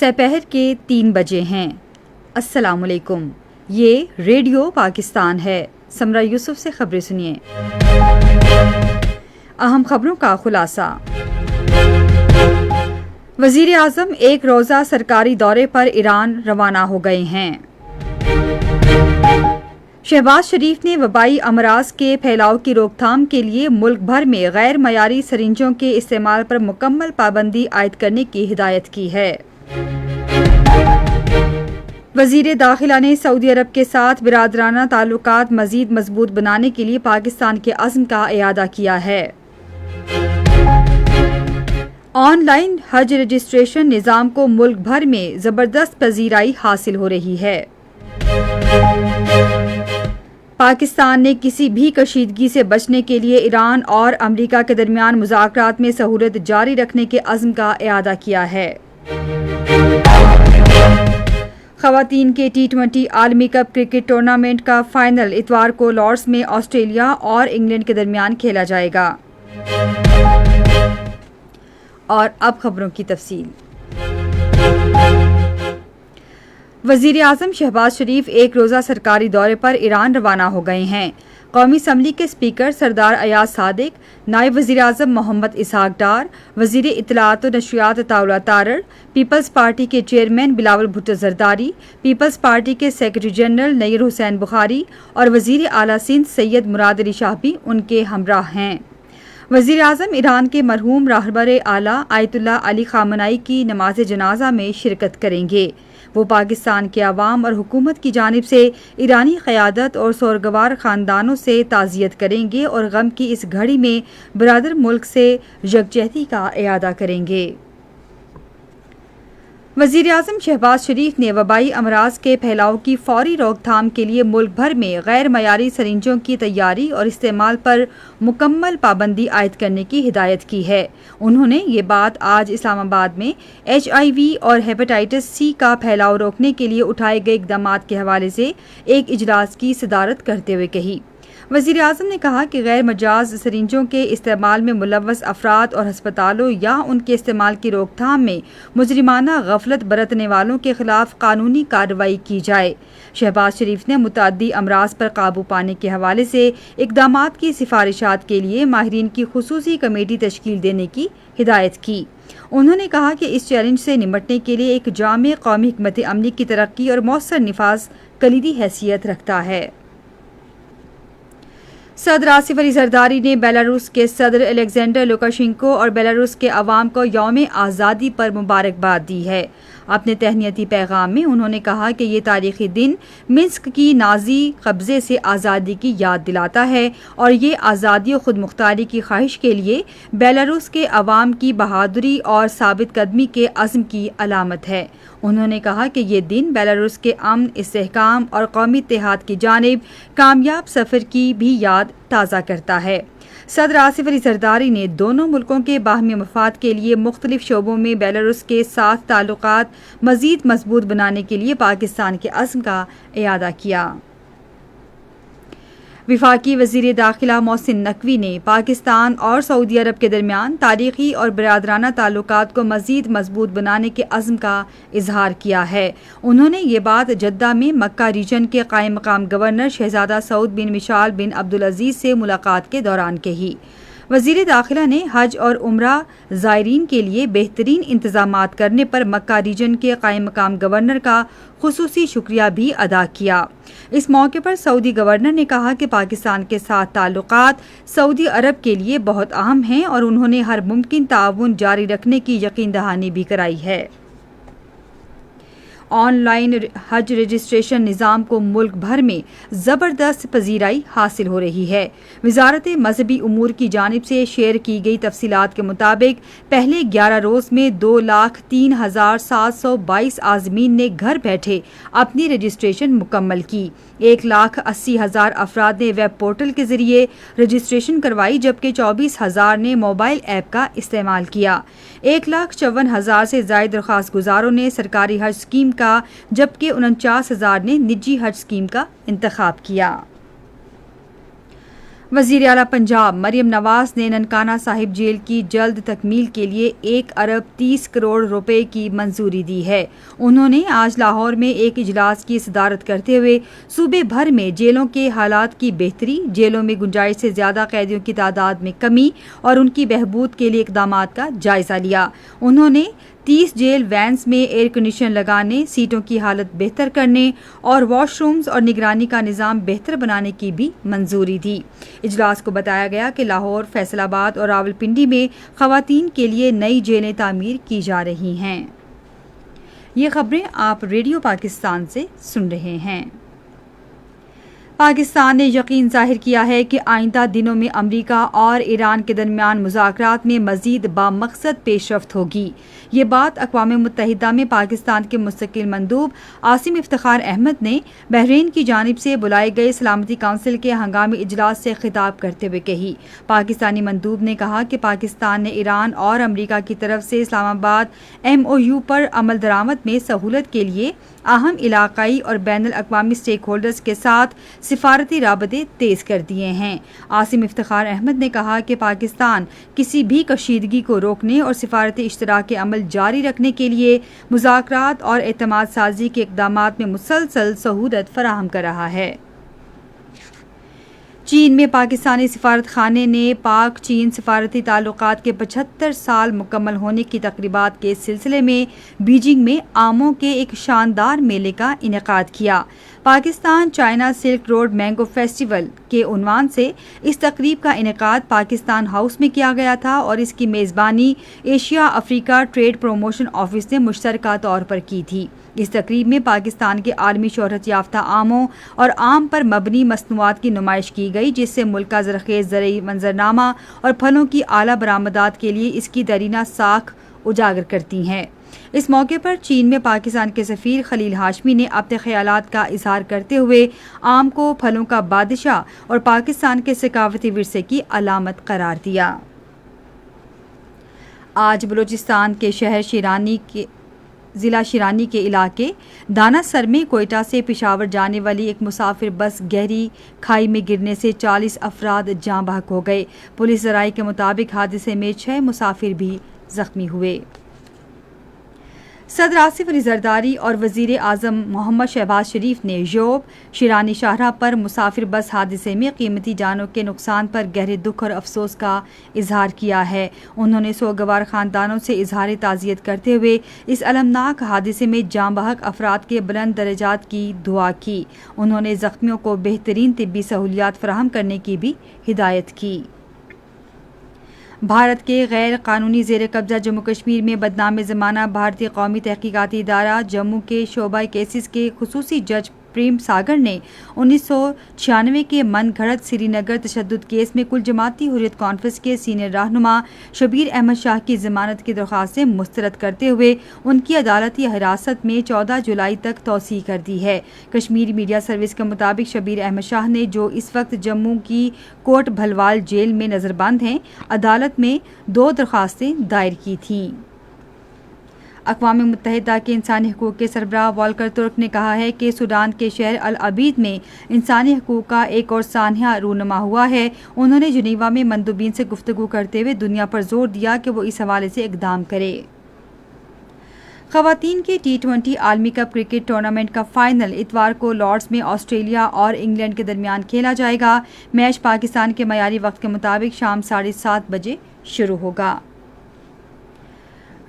سپہر کے 3 بجے ہیں۔ السلام علیکم، یہ ریڈیو پاکستان ہے۔ سمرہ یوسف سے خبریں سنیے۔ اہم خبروں کا خلاصہ۔ وزیر اعظم ایک روزہ سرکاری دورے پر ایران روانہ ہو گئے ہیں۔ شہباز شریف نے وبائی امراض کے پھیلاؤ کی روک تھام کے لیے ملک بھر میں غیر معیاری سرنجوں کے استعمال پر مکمل پابندی عائد کرنے کی ہدایت کی ہے۔ وزیر داخلہ نے سعودی عرب کے ساتھ برادرانہ تعلقات مزید مضبوط بنانے کے لیے پاکستان کے عزم کا اعادہ کیا ہے۔ آن لائن حج رجسٹریشن نظام کو ملک بھر میں زبردست پذیرائی حاصل ہو رہی ہے۔ پاکستان نے کسی بھی کشیدگی سے بچنے کے لیے ایران اور امریکہ کے درمیان مذاکرات میں سہولت جاری رکھنے کے عزم کا اعادہ کیا ہے۔ خواتین کے T20 عالمی کپ کرکٹ ٹورنامنٹ کا فائنل اتوار کو لارڈس میں آسٹریلیا اور انگلینڈ کے درمیان کھیلا جائے گا۔ اور اب خبروں کی تفصیل۔ وزیر اعظم شہباز شریف ایک روزہ سرکاری دورے پر ایران روانہ ہو گئے ہیں۔ قومی اسمبلی کے اسپیکر سردار ایاز صادق، نائب وزیر اعظم محمد اسحاق ڈار، وزیر اطلاعات و نشریات عطاءاللہ تارڑ، پیپلز پارٹی کے چیئرمین بلاول بھٹو زرداری، پیپلز پارٹی کے سیکرٹری جنرل نیر حسین بخاری اور وزیر اعلیٰ سندھ سید مراد علی شاہ بھی ان کے ہمراہ ہیں۔ وزیر اعظم ایران کے مرحوم راہبر اعلیٰ آیت اللہ علی خامنائی کی نماز جنازہ میں شرکت کریں گے۔ وہ پاکستان کے عوام اور حکومت کی جانب سے ایرانی قیادت اور سوگوار خاندانوں سے تعزیت کریں گے اور غم کی اس گھڑی میں برادر ملک سے یکجہتی کا اعادہ کریں گے۔ وزیر اعظم شہباز شریف نے وبائی امراض کے پھیلاؤ کی فوری روک تھام کے لیے ملک بھر میں غیر معیاری سرنجوں کی تیاری اور استعمال پر مکمل پابندی عائد کرنے کی ہدایت کی ہے۔ انہوں نے یہ بات آج اسلام آباد میں HIV اور ہیپاٹائٹس C کا پھیلاؤ روکنے کے لیے اٹھائے گئے اقدامات کے حوالے سے ایک اجلاس کی صدارت کرتے ہوئے کہی۔ وزیر اعظم نے کہا کہ غیر مجاز سرنجوں کے استعمال میں ملوث افراد اور ہسپتالوں یا ان کے استعمال کی روک تھام میں مجرمانہ غفلت برتنے والوں کے خلاف قانونی کارروائی کی جائے۔ شہباز شریف نے متعدی امراض پر قابو پانے کے حوالے سے اقدامات کی سفارشات کے لیے ماہرین کی خصوصی کمیٹی تشکیل دینے کی ہدایت کی۔ انہوں نے کہا کہ اس چیلنج سے نمٹنے کے لیے ایک جامع قومی حکمت عملی کی ترقی اور مؤثر نفاذ کلیدی حیثیت رکھتا ہے۔ صدر آصف علی زرداری نے بیلاروس کے صدر الیگزینڈر لوکاشنکو اور بیلاروس کے عوام کو یوم آزادی پر مبارکباد دی ہے۔ اپنے تہنیتی پیغام میں انہوں نے کہا کہ یہ تاریخی دن منسک کی نازی قبضے سے آزادی کی یاد دلاتا ہے اور یہ آزادی و خود مختاری کی خواہش کے لیے بیلاروس کے عوام کی بہادری اور ثابت قدمی کے عزم کی علامت ہے۔ انہوں نے کہا کہ یہ دن بیلاروس کے امن، استحکام اور قومی اتحاد کی جانب کامیاب سفر کی بھی یاد تازہ کرتا ہے۔ صدر آصف علی زرداری نے دونوں ملکوں کے باہمی مفاد کے لیے مختلف شعبوں میں بیلاروس کے ساتھ تعلقات مزید مضبوط بنانے کے لیے پاکستان کے عزم کا اعادہ کیا۔ وفاقی وزیر داخلہ محسن نقوی نے پاکستان اور سعودی عرب کے درمیان تاریخی اور برادرانہ تعلقات کو مزید مضبوط بنانے کے عزم کا اظہار کیا ہے۔ انہوں نے یہ بات جدہ میں مکہ ریجن کے قائم مقام گورنر شہزادہ سعود بن مشعل بن عبدالعزیز سے ملاقات کے دوران کہی۔ وزیر داخلہ نے حج اور عمرہ زائرین کے لیے بہترین انتظامات کرنے پر مکہ ریجن کے قائم مقام گورنر کا خصوصی شکریہ بھی ادا کیا۔ اس موقع پر سعودی گورنر نے کہا کہ پاکستان کے ساتھ تعلقات سعودی عرب کے لیے بہت اہم ہیں اور انہوں نے ہر ممکن تعاون جاری رکھنے کی یقین دہانی بھی کرائی ہے۔ آن لائن حج رجسٹریشن نظام کو ملک بھر میں زبردست پذیرائی حاصل ہو رہی ہے۔ وزارت مذہبی امور کی جانب سے شیئر کی گئی تفصیلات کے مطابق پہلے 11 روز میں 2,03,722 عازمین نے گھر بیٹھے اپنی رجسٹریشن مکمل کی۔ 1,80,000 افراد نے ویب پورٹل کے ذریعے رجسٹریشن کروائی جبکہ 24,000 نے موبائل ایپ کا استعمال کیا۔ 1,54,000 سے زائد درخواست گزاروں نے سرکاری حج اسکیم کا جبکہ 49,000 نے نجی حج اسکیم کا انتخاب کیا۔ وزیر اعلیٰ پنجاب مریم نواز نے ننکانہ صاحب جیل کی جلد تکمیل کے لیے 1 ارب 30 کروڑ روپے کی منظوری دی ہے۔ انہوں نے آج لاہور میں ایک اجلاس کی صدارت کرتے ہوئے صوبے بھر میں جیلوں کے حالات کی بہتری، جیلوں میں گنجائش سے زیادہ قیدیوں کی تعداد میں کمی اور ان کی بہبود کے لیے اقدامات کا جائزہ لیا۔ انہوں نے 30 جیل وینز میں ایئر کنڈیشن لگانے، سیٹوں کی حالت بہتر کرنے اور واش رومز اور نگرانی کا نظام بہتر بنانے کی بھی منظوری دی۔ اجلاس کو بتایا گیا کہ لاہور، فیصل آباد اور راولپنڈی میں خواتین کے لیے نئی جیلیں تعمیر کی جا رہی ہیں۔ یہ خبریں آپ ریڈیو پاکستان سے سن رہے ہیں۔ پاکستان نے یقین ظاہر کیا ہے کہ آئندہ دنوں میں امریکہ اور ایران کے درمیان مذاکرات میں مزید بامقصد پیش رفت ہوگی۔ یہ بات اقوام متحدہ میں پاکستان کے مستقل مندوب عاصم افتخار احمد نے بحرین کی جانب سے بلائے گئے سلامتی کونسل کے ہنگامی اجلاس سے خطاب کرتے ہوئے کہی۔ پاکستانی مندوب نے کہا کہ پاکستان نے ایران اور امریکہ کی طرف سے اسلام آباد MOU پر عمل درآمد میں سہولت کے لیے اہم علاقائی اور بین الاقوامی اسٹیک ہولڈرز کے ساتھ سفارتی رابطے تیز کر دیے ہیں۔ عاصم افتخار احمد نے کہا کہ پاکستان کسی بھی کشیدگی کو روکنے اور سفارتی اشتراک عمل جاری رکھنے کے لیے مذاکرات اور اعتماد سازی کے اقدامات میں مسلسل سہولت فراہم کر رہا ہے۔ چین میں پاکستانی سفارت خانے نے پاک چین سفارتی تعلقات کے 75 سال مکمل ہونے کی تقریبات کے سلسلے میں بیجنگ میں آموں کے ایک شاندار میلے کا انعقاد کیا۔ Pakistan China silk road mango festival کے عنوان سے اس تقریب کا انعقاد پاکستان ہاؤس میں کیا گیا تھا اور اس کی میزبانی ایشیا افریقہ ٹریڈ پروموشن آفس نے مشترکہ طور پر کی تھی۔ اس تقریب میں پاکستان کے عالمی شہرت یافتہ آموں اور آم پر مبنی مصنوعات کی نمائش کی گئی، جس سے ملک کا زرخیز زرعی منظرنامہ اور پھلوں کی اعلیٰ برآمدات کے لیے اس کی دیرینہ ساکھ اجاگر کرتی ہیں۔ اس موقع پر چین میں پاکستان کے سفیر خلیل ہاشمی نے اپنے خیالات کا اظہار کرتے ہوئے آم کو پھلوں کا بادشاہ اور پاکستان کے ثقافتی ورثے کی علامت قرار دیا۔ آج بلوچستان کے شہر ضلع شیرانی کے علاقے دانا سر میں کوئٹہ سے پشاور جانے والی ایک مسافر بس گہری کھائی میں گرنے سے 40 افراد جاں بحق ہو گئے۔ پولیس ذرائع کے مطابق حادثے میں 6 مسافر بھی زخمی ہوئے۔ صدر آصف علی زرداری اور وزیر اعظم محمد شہباز شریف نے یوب شیرانی شاہراہ پر مسافر بس حادثے میں قیمتی جانوں کے نقصان پر گہرے دکھ اور افسوس کا اظہار کیا ہے۔ انہوں نے سوگوار خاندانوں سے اظہار تعزیت کرتے ہوئے اس المناک حادثے میں جاں بحق افراد کے بلند درجات کی دعا کی۔ انہوں نے زخمیوں کو بہترین طبی سہولیات فراہم کرنے کی بھی ہدایت کی۔ بھارت کے غیر قانونی زیر قبضہ جموں کشمیر میں بدنام زمانہ بھارتی قومی تحقیقاتی ادارہ جموں کے شعبہ کیسز کے خصوصی جج پریم ساگر نے 1996 کے من گھڑت سری نگر تشدد کیس میں کل جماعتی حریت کانفرنس کے سینئر رہنما شبیر احمد شاہ کی ضمانت کی درخواست سے مسترد کرتے ہوئے ان کی عدالتی حراست میں 14 جولائی تک توسیع کر دی ہے۔ کشمیری میڈیا سروس کے مطابق شبیر احمد شاہ نے، جو اس وقت جموں کی کوٹ بھلوال جیل میں نظر بند ہیں، عدالت میں 2 درخواستیں دائر کی تھیں۔ اقوام متحدہ کے انسانی حقوق کے سربراہ والکر ترک نے کہا ہے کہ سوڈان کے شہر العبید میں انسانی حقوق کا ایک اور سانحہ رونما ہوا ہے۔ انہوں نے جنیوا میں مندوبین سے گفتگو کرتے ہوئے دنیا پر زور دیا کہ وہ اس حوالے سے اقدام کرے۔ خواتین کے T20 عالمی کپ کرکٹ ٹورنامنٹ کا فائنل اتوار کو لارڈز میں آسٹریلیا اور انگلینڈ کے درمیان کھیلا جائے گا۔ میچ پاکستان کے معیاری وقت کے مطابق شام 7:30 بجے شروع ہوگا۔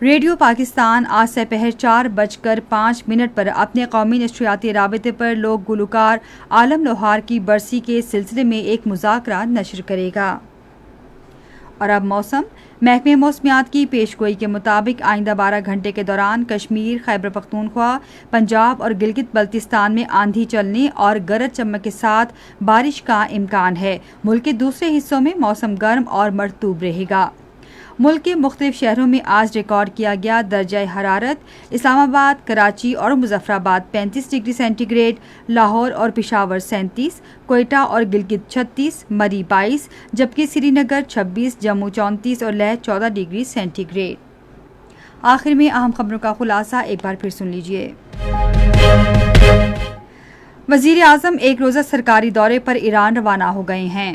ریڈیو پاکستان آج سپہر 4:05 پر اپنے قومی نشریاتی رابطے پر لوک گلوکار عالم لوہار کی برسی کے سلسلے میں ایک مذاکرہ نشر کرے گا۔ اور اب موسم۔ محکمہ موسمیات کی پیشگوئی کے مطابق آئندہ 12 گھنٹے کے دوران کشمیر، خیبر پختونخوا، پنجاب اور گلگت بلتستان میں آندھی چلنے اور گرج چمک کے ساتھ بارش کا امکان ہے۔ ملک کے دوسرے حصوں میں موسم گرم اور مرطوب رہے گا۔ ملک کے مختلف شہروں میں آج ریکارڈ کیا گیا درجہ حرارت: اسلام آباد، کراچی اور مظفر آباد 35 ڈگری سینٹی گریڈ، لاہور اور پشاور 37، کوئٹہ اور گلگت 36، مری 22، جبکہ سری نگر 26، جموں 34 اور لیہ 14 ڈگری سینٹی گریڈ۔ آخر میں اہم خبروں کا خلاصہ ایک بار پھر سن لیجیے۔ وزیر اعظم ایک روزہ سرکاری دورے پر ایران روانہ ہو گئے ہیں۔